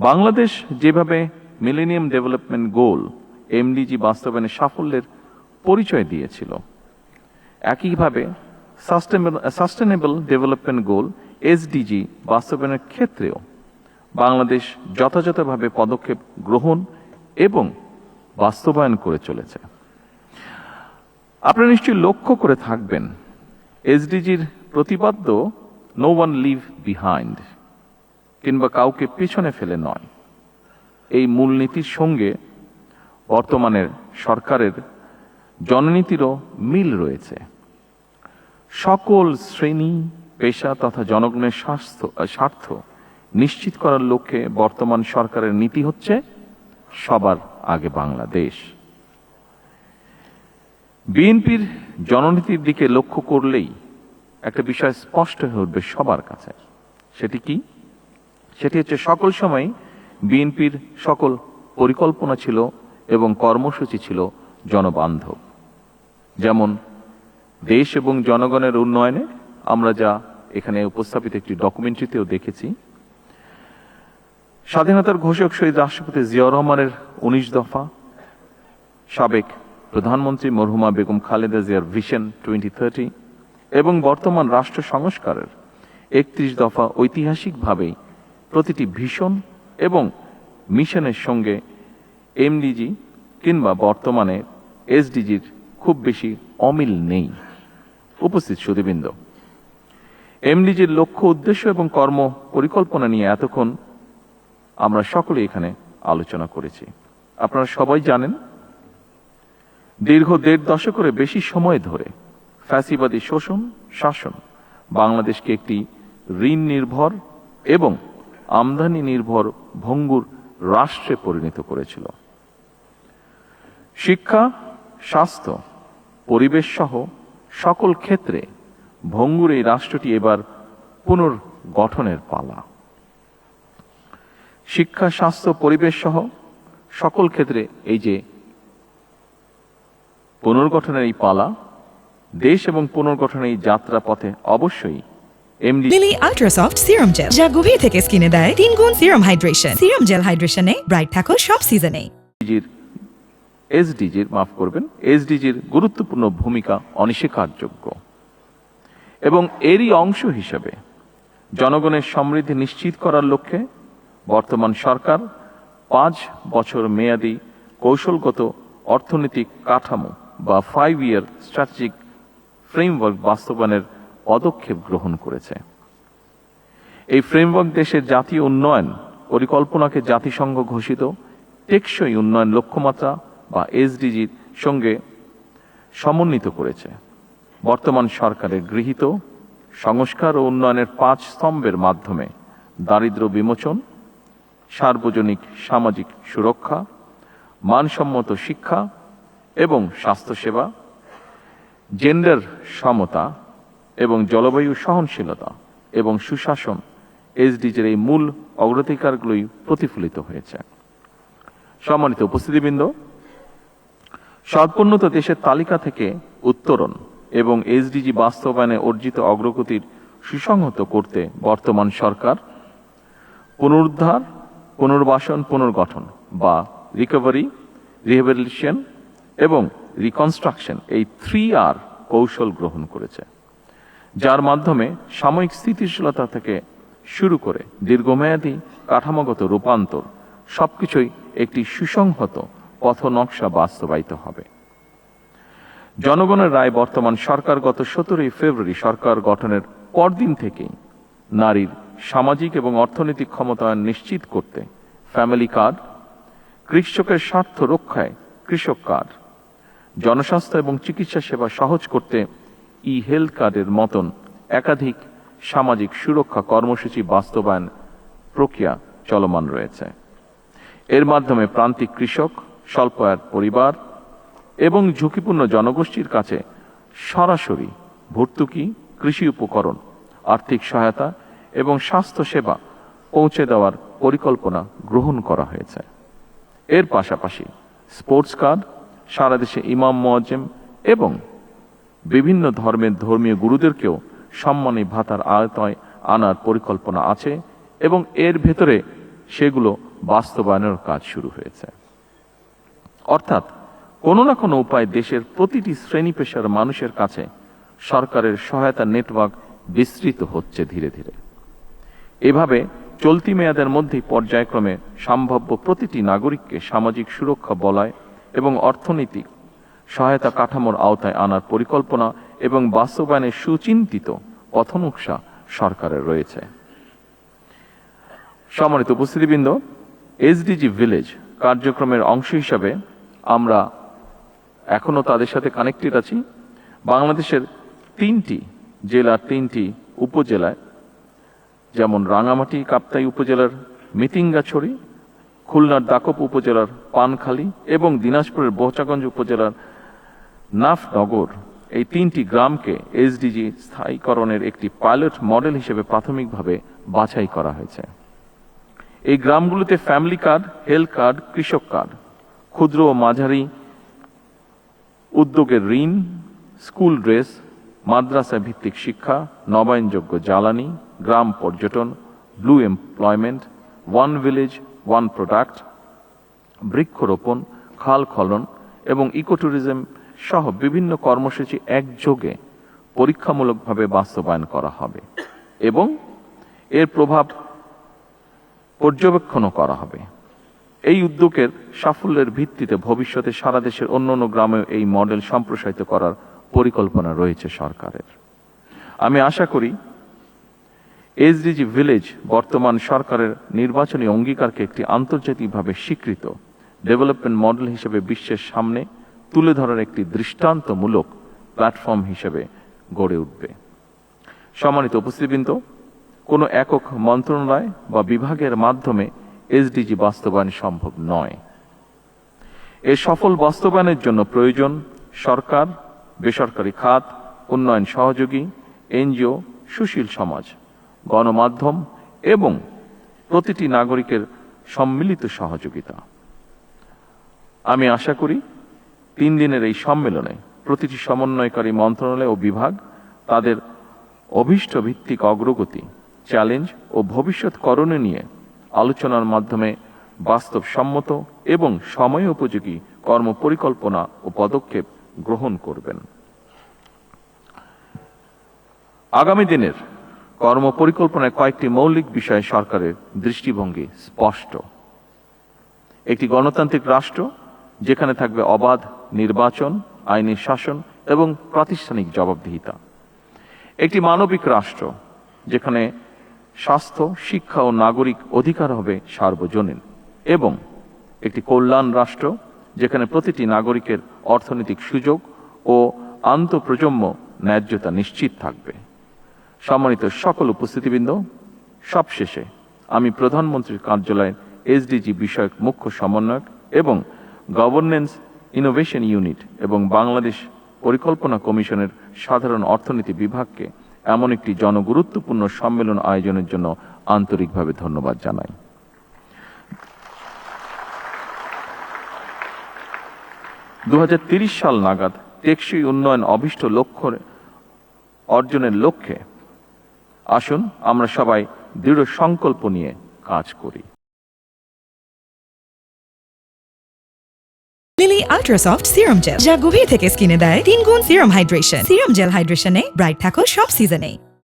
বাংলাদেশ যেভাবে millennium development goal MDG বাস্তবায়নের সাফল্যের পরিচয় দিয়েছিল, একইভাবে সাস্টেনেবল ডেভেলপমেন্ট গোল এসডিজি বাস্তবায়নের ক্ষেত্রেও বাংলাদেশ যথাযথভাবে পদক্ষেপ গ্রহণ এবং বাস্তবায়ন করে চলেছে। আপনারা নিশ্চয়ই লক্ষ্য করে থাকবেন, এসডিজির প্রতিপাদ্য নো ওয়ান লিভ বিহাইন্ড, কিংবা কাউকে পেছনে ফেলে নয়। এই মূলনীতির সঙ্গে বর্তমানের সরকারের জননীতিরও মিল রয়েছে। সকল শ্রেণী, পেশা তথা জনগণের স্বার্থ নিশ্চিত করার লক্ষ্যে বর্তমান সরকারের নীতি হচ্ছে সবার আগে বাংলাদেশ। বিএনপির জননীতির দিকে লক্ষ্য করলেই একটা বিষয় স্পষ্ট হয়ে উঠবে সবার কাছে। সেটি কি? সেটি হচ্ছে সকল সময় বিএনপির সকল পরিকল্পনা ছিল এবং কর্মসূচি ছিল জনবান্ধব। যেমন দেশ এবং জনগণের উন্নয়নে আমরা যা এখানে উপস্থাপিত একটি ডকুমেন্টারিতেও দেখেছি, স্বাধীনতার ঘোষক শহীদ রাষ্ট্রপতি জিয়াউর রহমানের 19 দফা, সাবেক প্রধানমন্ত্রী মরহুমা বেগম খালেদা জিয়ার ভিশন 2030 এবং বর্তমান রাষ্ট্র সংস্কারের 31 দফা ঐতিহাসিকভাবেই প্রতিটি ভিশন এবং মিশনের সঙ্গে এমডিজি কিংবা বর্তমানে এসডিজির খুব বেশি অমিল নেই। উপস্থিত সুধীবৃন্দ, এমডিজির লক্ষ্য, উদ্দেশ্য এবং কর্ম পরিকল্পনা নিয়ে এতক্ষণ আমরা সকলে এখানে আলোচনা করেছি। আপনারা সবাই জানেন, দীর্ঘ 1.5 দশকের বেশি সময় ধরে ফ্যাসিবাদী শোষণ শাসন বাংলাদেশকে একটি ঋণ নির্ভর এবং আমদানি নির্ভর ভঙ্গুর রাষ্ট্রে পরিণত করেছিল। শিক্ষা, স্বাস্থ্য, পরিবেশ সহ সকল ক্ষেত্রে ভঙ্গুর এই রাষ্ট্রটি এবার পুনর্গঠনের পালা। শিক্ষা, স্বাস্থ্য, পরিবেশ সহ সকল ক্ষেত্রে এই যে পুনর্গঠনের এই পালা, দেশ এবং পুনর্গঠনের এই যাত্রা পথে অবশ্যই লিলি আল্ট্রাসফট সিরাম জেল, যা গভীর থেকে স্কিনে দেয় 3 গুণ সিরাম হাইড্রেশন। সিরাম জেল হাইড্রেশনে ব্রাইট থাকো সব সিজনে। এসডিজির গুরুত্বপূর্ণ ভূমিকা অনস্বীকারযোগ্য এবং এরই অংশ হিসেবে জনগণের সমৃদ্ধি নিশ্চিত করার লক্ষ্যে বর্তমান সরকার 5 বছর মেয়াদী কৌশলগত অর্থনৈতিক কাঠামো বা 5-year স্ট্র্যাটেজিক ফ্রেমওয়ার্ক বাস্তবায়নের পদক্ষেপ গ্রহণ করেছে। এই ফ্রেমওয়ার্ক দেশের জাতীয় উন্নয়ন পরিকল্পনাকে জাতিসংঘ ঘোষিত টেকসই উন্নয়ন লক্ষ্যমাত্রা বা এসডিজির সঙ্গে সমন্বিত করেছে। বর্তমান সরকারের গৃহীত সংস্কার ও উন্নয়নের 5 স্তম্ভের মাধ্যমে দারিদ্র্য বিমোচন, সার্বজনিক সামাজিক সুরক্ষা, মানসম্মত শিক্ষা এবং স্বাস্থ্যসেবা, জেন্ডার সমতা এবং জলবায়ু সহনশীলতা এবং সুশাসন এসডিজির এই মূল অগ্রাধিকারগুলোই প্রতিফলিত হয়েছে। সম্মানিত উপস্থিতিবৃন্দ, সর্বোন্নত দেশের তালিকা থেকে উত্তরণ এবং এসডিজি বাস্তবায়নে অর্জিত অগ্রগতির সুসংহত করতে বর্তমান সরকার পুনরুদ্ধার, পুনর্বাসন, পুনর্গঠন বা রিকভারি, রিহ্যাবিলিটেশন এবং রিকনস্ট্রাকশন এই 3R কৌশল গ্রহণ করেছে, যার মাধ্যমে সাময়িক স্থিতিশীলতা থেকে শুরু করে দীর্ঘমেয়াদী কাঠামোগত রূপান্তর সবকিছুই একটি সুসংহত পথনকশা বাস্তবায়িত হবে। জনগণের রায় বর্তমান সরকার গত 17 ফেব্রুয়ারি সরকার গঠনের পরদিন থেকেই নারীর সামাজিক এবং অর্থনৈতিক ক্ষমতায়ন নিশ্চিত করতে ফ্যামিলি কার্ড, কৃষকের স্বার্থ রক্ষায় কৃষক কার্ড, জনস্বাস্থ্য এবং চিকিৎসা সেবা সহজ করতে হেলথ কার্ডের মতন একাধিক সামাজিক সুরক্ষা কর্মসূচি বাস্তবায়ন প্রক্রিয়া চলমান রয়েছে। এর মাধ্যমে প্রান্তিক কৃষক, স্বল্প আয়ের পরিবার এবং ঝুঁকিপূর্ণ জনগোষ্ঠীর কাছে সরাসরি ভর্তুকি, কৃষি উপকরণ, আর্থিক সহায়তা এবং স্বাস্থ্য সেবা পৌঁছে দেওয়ার পরিকল্পনা গ্রহণ করা হয়েছে। এর পাশাপাশি স্পোর্টস কার্ড, সারা দেশে ইমাম, মুয়াজ্জিম এবং বিভিন্ন ধর্মের ধর্মীয় গুরুদেরকেও সম্মানী ভাতার আওতায় আনার পরিকল্পনা আছে এবং এর ভেতরে সেগুলো বাস্তবায়নের কাজ শুরু হয়েছে। অর্থাৎ কোনো না কোনো উপায় দেশের প্রতিটি শ্রেণী পেশার মানুষের কাছে সরকারের সহায়তা নেটওয়ার্ক বিস্তৃত হচ্ছে ধীরে ধীরে। এভাবে চলতি মেয়াদের মধ্যেই পর্যায়ক্রমে সম্ভাব্য প্রতিটি নাগরিককে সামাজিক সুরক্ষা বলয় এবং অর্থনৈতিক সহায়তা কাঠামোর আওতায় আনার পরিকল্পনা এবং বাস্তবায়নের সুচিন্তিত পথনকশা সরকারের রয়েছে। সম্মানিত উপস্থিতিবৃন্দ, এসডিজি ভিলেজ কার্যক্রমের অংশ হিসাবে আমরা এখনো তাদের সাথে কানেক্টেড আছি। বাংলাদেশের 3টি জেলার 3টি উপজেলায়, যেমন রাঙামাটি কাপ্তাই উপজেলার মিতিঙ্গাছড়ি, খুলনার দাকপ উপজেলার পানখালী এবং দিনাজপুরের বোচাগঞ্জ উপজেলার নাফনগর, এই 3টি গ্রামকে এসডিজি স্থায়ীকরণের একটি পাইলট মডেল হিসেবে প্রাথমিকভাবে বাছাই করা হয়েছে। এই গ্রামগুলোতে ফ্যামিলি কার্ড, হেলথ কার্ড, কৃষক কার্ড, ক্ষুদ্র ও মাঝারি উদ্যোগের ঋণ, স্কুল ড্রেস, মাদ্রাসা ভিত্তিক শিক্ষা, নবায়নযোগ্য জ্বালানি, গ্রাম পর্যটন, blue employment, one village one product, বৃক্ষরোপণ, খাল খনন এবং ইকোট্যুরিজম সহ বিভিন্ন কর্মসূচি একযোগে পরীক্ষামূলকভাবে বাস্তবায়ন করা হবে এবং এর প্রভাব পর্যবেক্ষণও করা হবে। এই উদ্যোগের সাফল্যের ভিত্তিতে ভবিষ্যতে সারা দেশের অন্যান্য গ্রামেও এই মডেল সম্প্রসারিত করার পরিকল্পনা রয়েছে সরকারের। আমি আশা করি এসডিজি ভিলেজ বর্তমান সরকারের নির্বাচনী অঙ্গীকারকে একটি আন্তর্জাতিকভাবে স্বীকৃত ডেভেলপমেন্ট মডেল হিসেবে বিশ্বের সামনে তুলে ধরার একটি দৃষ্টান্তমূলক প্ল্যাটফর্ম হিসেবে গড়ে উঠবে। সম্মানিত উপস্থিতিবৃন্দ, কোনো একক মন্ত্রণালয় বা বিভাগের মাধ্যমে এসডিজি বাস্তবায়ন সম্ভব নয়। এর সফল বাস্তবায়নের জন্য প্রয়োজন সরকার, বেসরকারি খাত, উন্নয়ন সহযোগী, এনজিও, সুশীল সমাজ, গণমাধ্যম এবং প্রতিটি নাগরিকের সম্মিলিত সহযোগিতা। আমি আশা করি 3 দিনের এই সম্মেলনে প্রতিটি সমন্বয়কারী মন্ত্রণালয় ও বিভাগ তাদের অভীষ্ট ভিত্তিক অগ্রগতি, চ্যালেঞ্জ ও ভবিষ্যৎ করণীয় নিয়ে আলোচনার মাধ্যমে বাস্তবসম্মত এবং সময়োপযোগী কর্মপরিকল্পনা ও পদক্ষেপ গ্রহণ করবেন। আগামী দিনের কর্মপরিকল্পনায় কয়েকটি মৌলিক বিষয়ে সরকারের দৃষ্টিভঙ্গি স্পষ্ট। একটি গণতান্ত্রিক রাষ্ট্র যেখানে থাকবে অবাধ নির্বাচন, আইনি শাসন এবং প্রাতিষ্ঠানিক জবাবদিহিতা। একটি মানবিক রাষ্ট্র যেখানে স্বাস্থ্য, শিক্ষা ও নাগরিক অধিকার হবে সার্বজনীন, এবং একটি কল্যাণ রাষ্ট্র যেখানে প্রতিটি নাগরিকের অর্থনৈতিক সুযোগ ও আন্তঃপ্রজন্ম ন্যায্যতা নিশ্চিত থাকবে। সম্মানিত সকল উপস্থিতিবৃন্দ, সবশেষে আমি প্রধানমন্ত্রীর কার্যালয়ের এসডিজি বিষয়ক মুখ্য সমন্বয়ক এবং গভর্নেন্স ইনোভেশন ইউনিট এবং বাংলাদেশ পরিকল্পনা কমিশনের সাধারণ অর্থনীতি বিভাগকে এমন একটি জনগুরুত্বপূর্ণ সম্মেলন আয়োজনের জন্য আন্তরিকভাবে ধন্যবাদ জানাই। 2030 সাল নাগাদ টেকসই উন্নয়ন অভিষ্ট লক্ষ্য অর্জনের লক্ষ্যে আসুন আমরা সবাই দৃঢ় সংকল্প নিয়ে কাজ করি। Lily ultra soft serum gel, যা গভীর থেকে স্কিনে দেয় 3 গুণ সিরাম হাইড্রেশন। সিরাম জেল হাইড্রেশনে ব্রাইট থাকো সব সিজনে।